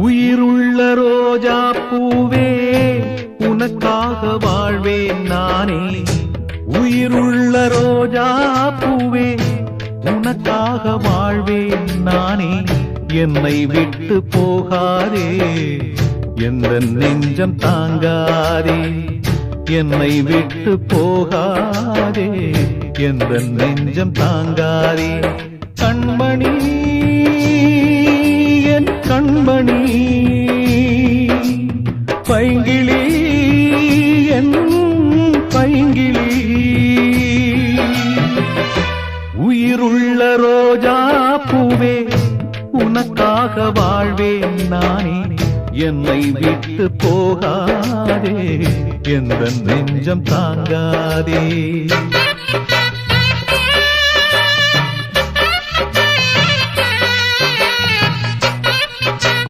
உயிருள்ள ரோஜா பூவே உனக்காக வாழ்வேன் நானே. உயிருள்ள ரோஜா பூவே உனக்காக வாழ்வேன் நானே. என்னை விட்டு போகாதே, எந்த நெஞ்சம் தாங்காதே. என்னை விட்டு போகாதே, எந்த நெஞ்சம் தாங்காதே. கண்மணி என் கண்மணி, பைங்கிளி என் பைங்கிளி. உயிருள்ள ரோஜா பூவே உனக்காக வாழ்வேன் நானே. என்னை விட்டு போகாதே, எந்த நெஞ்சம் தாங்காதே.